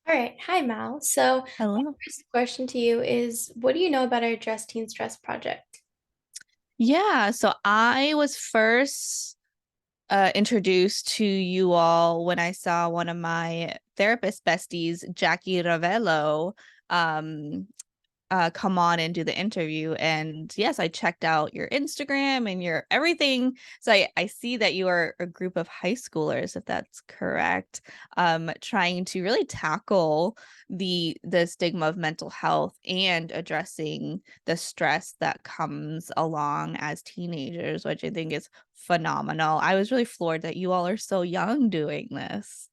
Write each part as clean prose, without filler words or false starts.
All right. Hi, Mal. So, my Hello. first question to you is what do you know about our Address Teen Stress project? Yeah, so I was first introduced to you all when I saw one of my therapist besties, Jackie Ravello, um, come on and do the interview. And yes, I checked out your Instagram and your everything. So I see that you are a group of high schoolers, if that's correct, trying to really tackle the stigma of mental health and addressing the stress that comes along as teenagers, which I think is phenomenal. I was really floored that you all are so young doing this.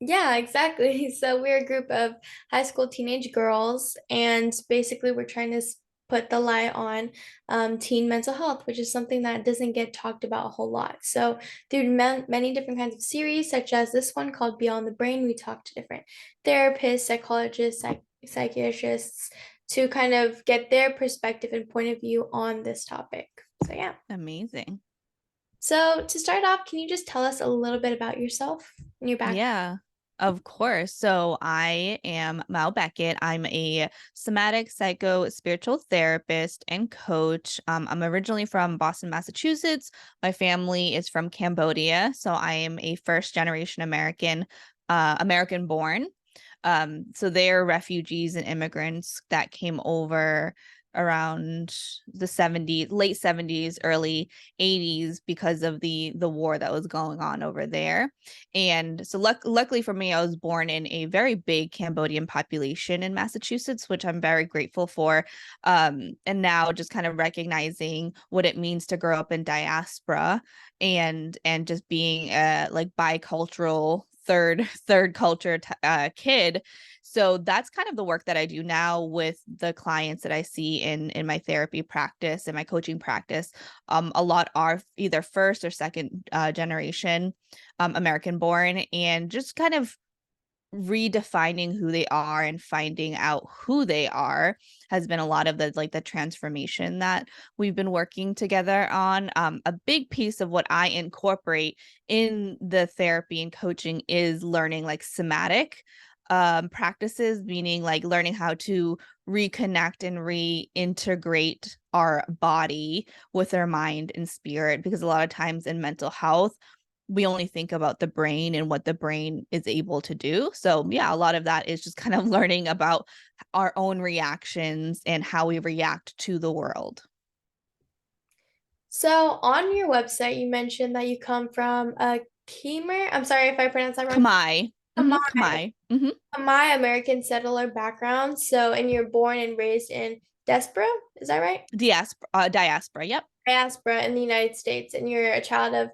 Yeah, exactly. So, we're a group of high school teenage girls, and basically, we're trying to put the light on teen mental health, which is something that doesn't get talked about a whole lot. So, through many different kinds of series, such as this one called Beyond the Brain, we talk to different therapists, psychologists, psychiatrists to kind of get their perspective and point of view on this topic. So, yeah. Amazing. So, to start off, can you just tell us a little bit about yourself and your background? Yeah, of course. So I am Mao Beckett. I'm a somatic psycho spiritual therapist and coach. I'm originally from Boston, Massachusetts. My family is from Cambodia, so I am a first generation American, American born. So they're refugees and immigrants that came over around the 70s, late 70s, early 80s because of the war that was going on over there. And so luckily for me, I was born in a very big Cambodian population in Massachusetts, which I'm very grateful for. And now just kind of recognizing what it means to grow up in diaspora and just being a like bicultural third culture kid. So that's kind of the work that I do now with the clients that I see in my therapy practice and my coaching practice. A lot are either first or second generation American born, and just kind of redefining who they are and finding out who they are has been a lot of the transformation that we've been working together on. A big piece of what I incorporate in the therapy and coaching is learning like somatic practices, meaning like learning how to reconnect and reintegrate our body with our mind and spirit, because a lot of times in mental health we only think about the brain and what the brain is able to do. So, yeah, a lot of that is just kind of learning about our own reactions and how we react to the world. So, on your website, you mentioned that you come from a Khmer, I'm sorry if I pronounced that wrong, Khmer. Khmer. Khmer American settler background. So, and you're born and raised in Diaspora, is that right? Diaspora. Yep. Diaspora in the United States, and you're a child of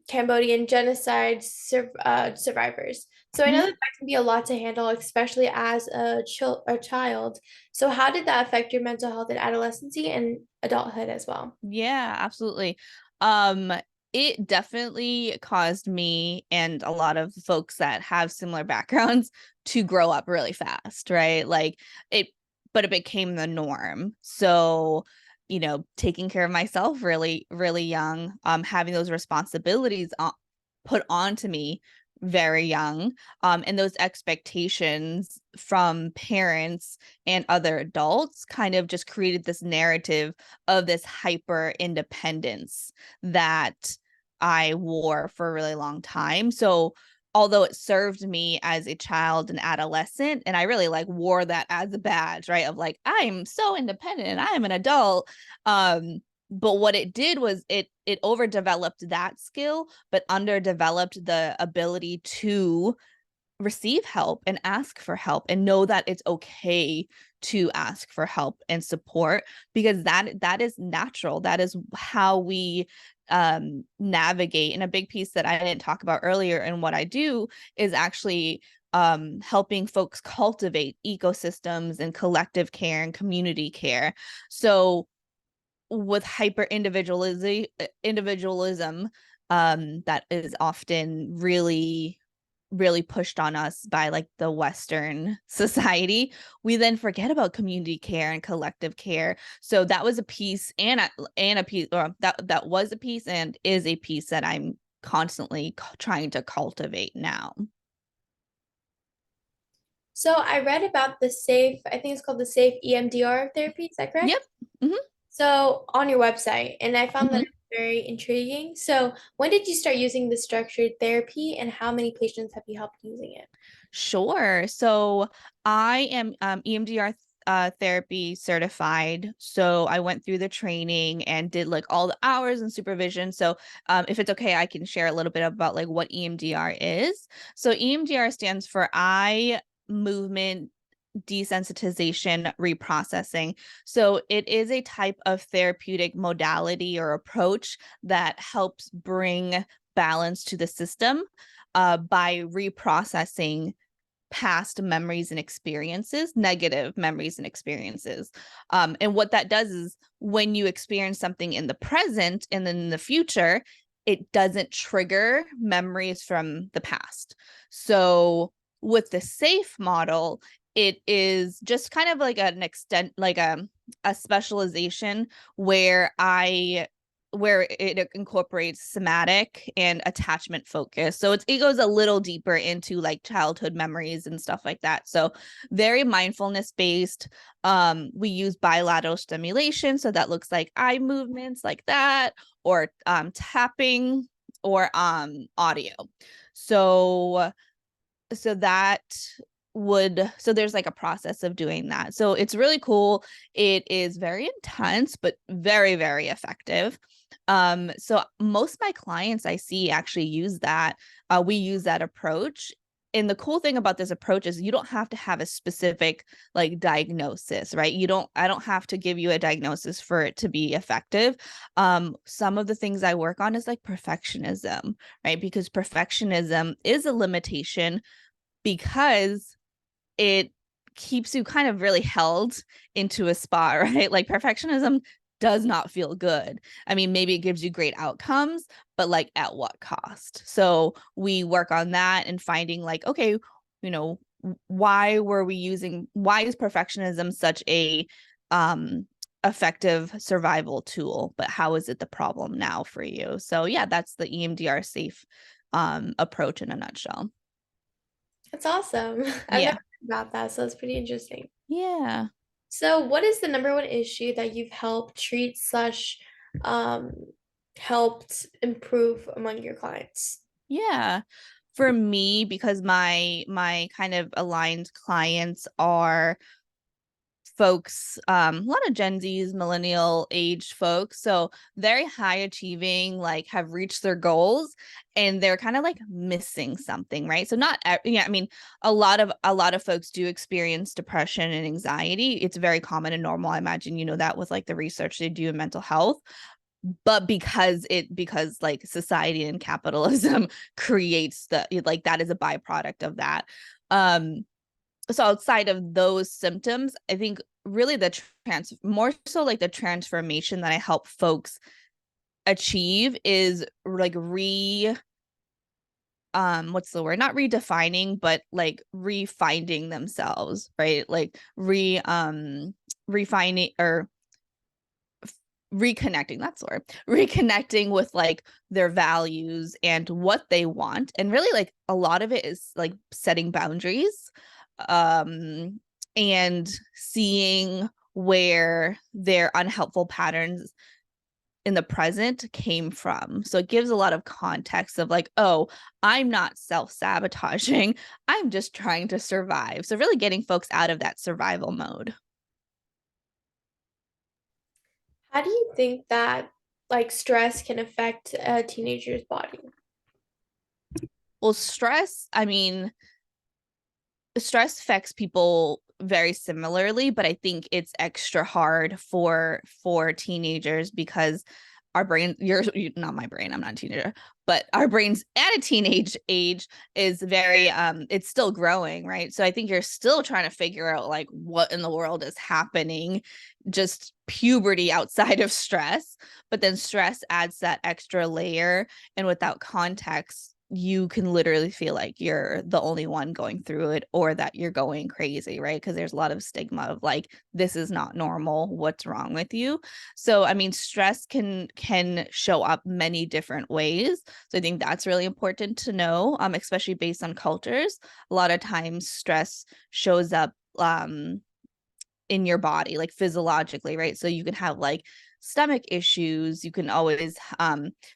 Cambodian genocide survivors. So I know that Mhm. that can be a lot to handle, especially as a child. So how did that affect your mental health in adolescency and adulthood as well? Yeah, absolutely. Um, it definitely caused me and a lot of folks that have similar backgrounds to grow up really fast, right? Like it, but it became the norm. So, taking care of myself really, really young, having those responsibilities put onto me very young, and those expectations from parents and other adults kind of just created this narrative of this hyper independence that I wore for a really long time. So although it served me as a child and adolescent, and I really like wore that as a badge, right? Of like, I'm so independent and I'm an adult. But what it did was it overdeveloped that skill, but underdeveloped the ability to receive help and ask for help and know that it's okay to ask for help and support, because that is natural. That is how we navigate. And a big piece that I didn't talk about earlier and what I do is actually helping folks cultivate ecosystems and collective care and community care. So with hyper individualism, that is often really pushed on us by like the Western society, we then forget about community care and collective care. So that was a piece, and a piece, or that was a piece and is a piece that I'm constantly trying to cultivate now. So I read about the safe, I think it's called the safe EMDR therapy. Is that Yep. correct? hmm So on your website, and I found that hmm it was very intriguing. So when did you start using the structured therapy, and how many patients have you helped using it? Sure. So I am EMDR therapy certified. So I went through the training and did like all the hours and supervision. So if it's okay, I can share a little bit about like what EMDR is. So EMDR stands for eye movement desensitization reprocessing. So it is a type of therapeutic modality or approach that helps bring balance to the system by reprocessing past memories and experiences, negative memories and experiences. And what that does is when you experience something in the present and then in the future, it doesn't trigger memories from the past. So with the safe model, it is just kind of like an extent, like a specialization where it incorporates somatic and attachment focus. So it goes a little deeper into like childhood memories and stuff like that. So very mindfulness based. We use bilateral stimulation. So that looks like eye movements like that, or tapping or audio. So so that so there's like a process of doing that. So it's really cool. It is very intense, but very, very effective. So most of my clients I see actually use that. We use that approach. And the cool thing about this approach is you don't have to have a specific like diagnosis, right? I don't have to give you a diagnosis for it to be effective. Some of the things I work on is like perfectionism, right? Because perfectionism is a limitation because it keeps you kind of really held into a spot, right? Like perfectionism does not feel good. I mean, maybe it gives you great outcomes, but like at what cost? So we work on that and finding like, okay, you know, why is perfectionism such a effective survival tool, but how is it the problem now for you? So yeah, that's the EMDR safe approach in a nutshell. That's awesome. I've never Yeah. heard about that, so it's pretty interesting. Yeah. So what is the number one issue that you've helped treat slash um, helped improve among your clients? Yeah. For me, because my kind of aligned clients are folks, a lot of Gen Z's, millennial age folks, so very high achieving, like have reached their goals, and they're kind of like missing something, right? So not, yeah, I mean, a lot of folks do experience depression and anxiety. It's very common and normal. I imagine you know that with like the research they do in mental health, but because like society and capitalism creates the like that is a byproduct of that. um so outside of those symptoms, I think really the more so like the transformation that I help folks achieve is like what's the word, not redefining but like refinding themselves, right? Like refining or reconnecting, that's the word, reconnecting with like their values and what they want. And really like a lot of it is like setting boundaries, um and seeing where their unhelpful patterns in the present came from. So it gives a lot of context of like, oh, I'm not self-sabotaging, I'm just trying to survive. So really getting folks out of that survival mode. How do you think that like stress can affect a teenager's body? Well, stress, I mean, stress affects people very similarly, but I think it's extra hard for teenagers because our brain, you're not my brain, I'm not a teenager, but our brains at a teenage age is very it's still growing, right? So I think you're still trying to figure out like what in the world is happening, just puberty outside of stress, but then stress adds that extra layer, and without context you can literally feel like you're the only one going through it, or that you're going crazy, right? Because there's a lot of stigma of like, this is not normal, what's wrong with you? So I mean, stress can show up many different ways. So I think that's really important to know, especially based on cultures. A lot of times stress shows up in your body, like physiologically, right? So you can have like stomach issues, you can always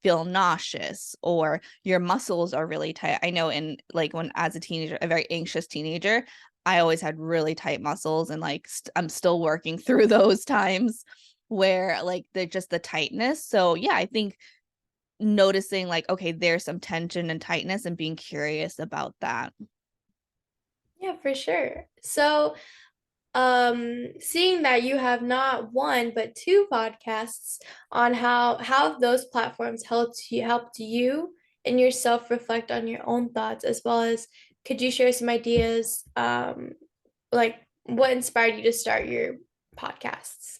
feel nauseous, or your muscles are really tight. I know, in like, when as a teenager, a very anxious teenager, I always had really tight muscles, and like I'm still working through those times where like they're just the tightness. So yeah, I think noticing like, okay, there's some tension and tightness, and being curious about that. Yeah, for sure. So, seeing that you have not one but two podcasts on how those platforms helped you and yourself reflect on your own thoughts, as well as could you share some ideas, like what inspired you to start your podcasts?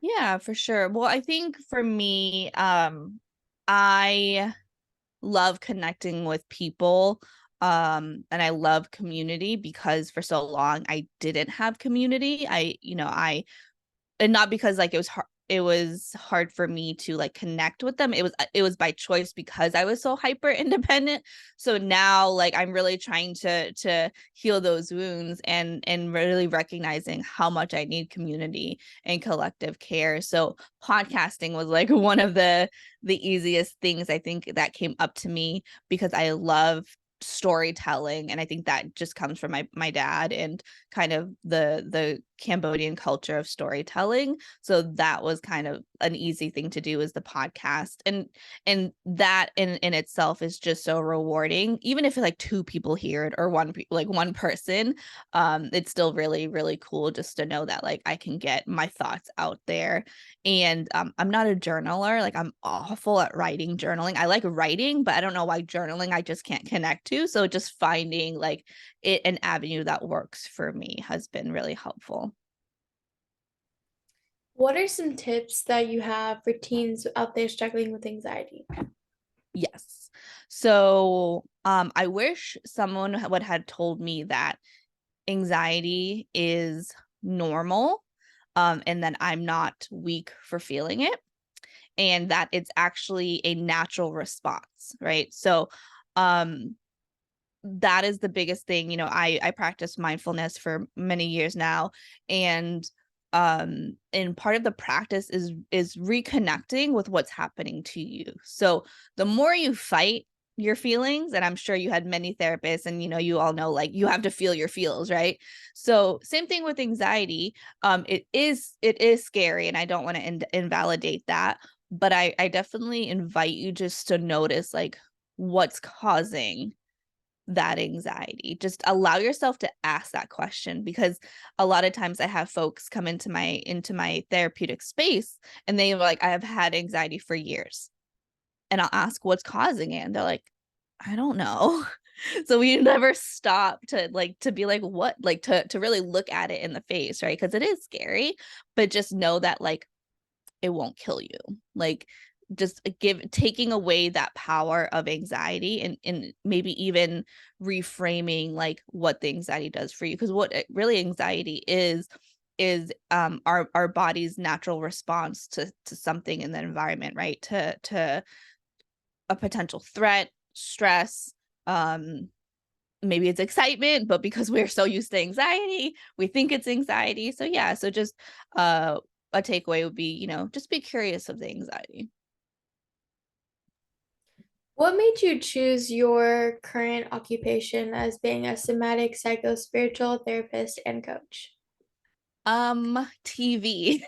Yeah, for sure. Well, I think for me, I love connecting with people, and I love community, because for so long I didn't have community. And not because like it was hard for me to like connect with them. It was by choice, because I was so hyper independent. So now like I'm really trying to heal those wounds, and really recognizing how much I need community and collective care. So podcasting was like one of the easiest things, I think, that came up to me, because I love storytelling, and I think that just comes from my dad, and kind of the Cambodian culture of storytelling. So that was kind of an easy thing to do, is the podcast. And that in itself is just so rewarding. Even if like two people hear it, or one person, it's still really, really cool just to know that like I can get my thoughts out there. And I'm not a journaler. Like, I'm awful at writing journaling. I like writing, but I don't know why journaling I just can't connect to. So just finding like an avenue that works for me has been really helpful. What are some tips that you have for teens out there struggling with anxiety? Yes. So I wish someone would had told me that anxiety is normal, and that I'm not weak for feeling it, and that it's actually a natural response, right? So um that is the biggest thing. I practice mindfulness for many years now, and part of the practice is reconnecting with what's happening to you. So the more you fight your feelings, and I'm sure you had many therapists, and you all know, like, you have to feel your feels, right? So same thing with anxiety. It is scary, and I don't want to invalidate that, but I definitely invite you just to notice like what's causing that anxiety. Just allow yourself to ask that question, because a lot of times I have folks come into my therapeutic space, and they were like, I have had anxiety for years, and I'll ask what's causing it, and they're like, I don't know. So we never stop to be like, what, like, to really look at it in the face, right? Because it is scary, but just know that like it won't kill you. Like, just taking away that power of anxiety, and maybe even reframing like what the anxiety does for you. Because what really anxiety is our body's natural response to something in the environment, right? To a potential threat, stress, um maybe it's excitement, but because we're so used to anxiety, we think it's anxiety. So yeah, so just a takeaway would be, just be curious of the anxiety. What made you choose your current occupation as being a somatic psychospiritual therapist and coach? TV.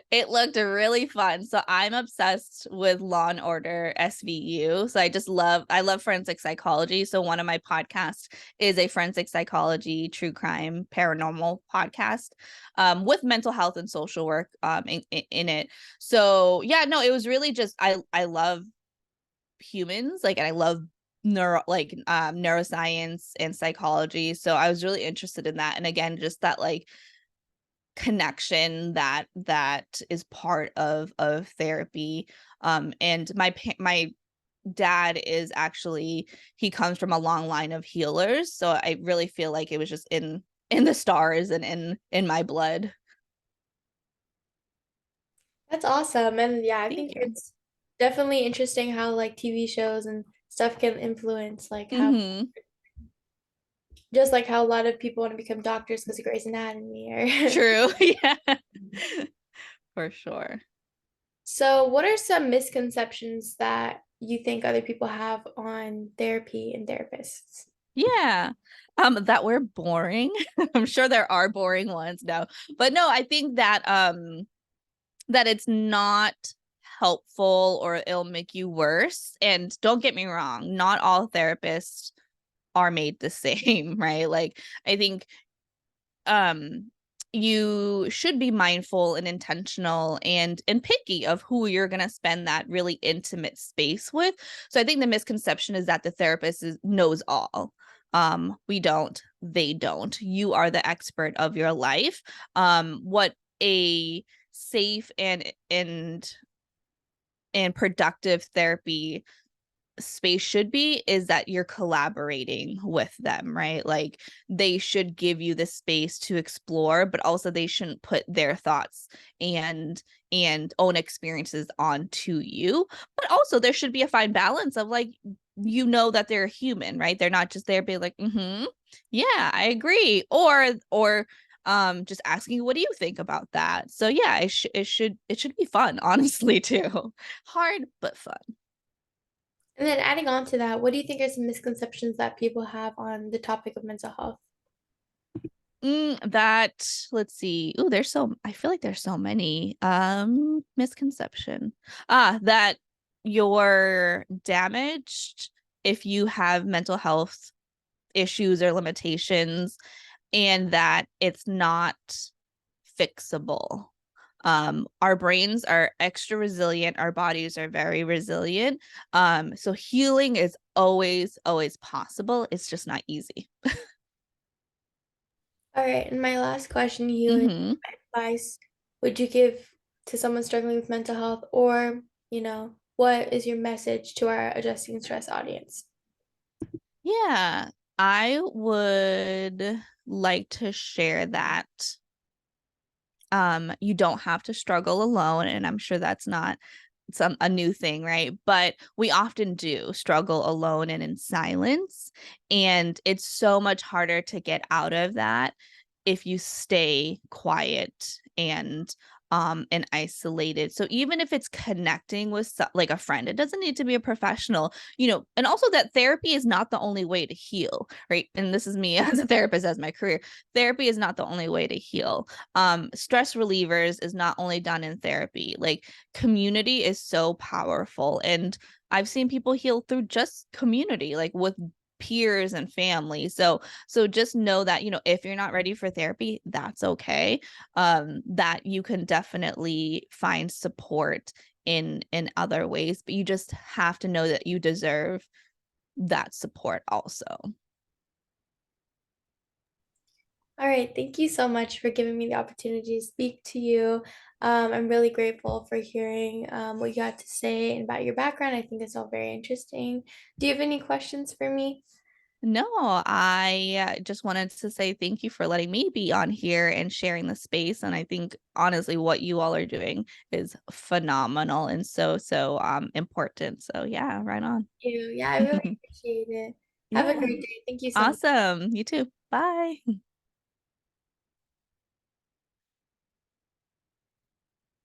It looked really fun. So I'm obsessed with Law and Order SVU. So I love forensic psychology. So one of my podcasts is a forensic psychology, true crime, paranormal podcast, with mental health and social work in it. So yeah, no, it was really just I love humans, like, and I love neuroscience and psychology. So I was really interested in that. And again, just that like connection that is part of therapy. And my dad is actually, he comes from a long line of healers, so I really feel like it was just in the stars and in my blood. That's awesome. And yeah, I Thank think you. it's definitely interesting how like TV shows and stuff can influence like how Mm-hmm. just like how a lot of people want to become doctors because of Grey's Anatomy or True. Yeah. For sure. so what are some misconceptions that you think other people have on therapy and therapists? Yeah. That we're boring. I'm sure there are boring ones now. But no, I think that it's not helpful or it'll make you worse. And don't get me wrong, not all therapists are made the same, right? Like I think um you should be mindful and intentional and picky of who you're going to spend that really intimate space with. So I think the misconception is that the therapist knows all. We don't, they don't. You are the expert of your life. What a safe and productive therapy space should be is that you're collaborating with them, right? Like they should give you the space to explore, but also they shouldn't put their thoughts and own experiences onto you. But also there should be a fine balance of like, you know, that they're human, right? They're not just there being like, mm-hmm, yeah, I agree. Or just asking you, what do you think about that? So yeah, it should be fun, honestly, too. Hard but fun. And then adding on to that, what do you think are some misconceptions that people have on the topic of mental health? That let's see. Oh, I feel like there's so many. Misconception. That you're damaged if you have mental health issues or limitations, and that it's not fixable. Our brains are extra resilient, our bodies are very resilient. So healing is always possible. It's just not easy. All right, and my last question to you is Mm-hmm. what advice would you give to someone struggling with mental health, or, what is your message to our adjusting stress audience? Yeah, I would like to share that you don't have to struggle alone, and I'm sure that's not a new thing, right? But we often do struggle alone and in silence, and it's so much harder to get out of that if you stay quiet and isolated. So even if it's connecting with like a friend, it doesn't need to be a professional, and also that therapy is not the only way to heal, right? And this is me as a therapist, as my career. Therapy is not the only way to heal. Stress relievers is not only done in therapy. Like community is so powerful, and I've seen people heal through just community, like with peers and family. So just know that, if you're not ready for therapy, that's okay. That you can definitely find support in other ways, but you just have to know that you deserve that support also. All right, thank you so much for giving me the opportunity to speak to you. I'm really grateful for hearing what you had to say and about your background. I think it's all very interesting. Do you have any questions for me? No, I just wanted to say thank you for letting me be on here and sharing the space. And I think honestly, what you all are doing is phenomenal and so important. So yeah, right on. Yeah, I really appreciate it. Have a Yeah. great day. Thank you so much. Awesome. You too. Bye.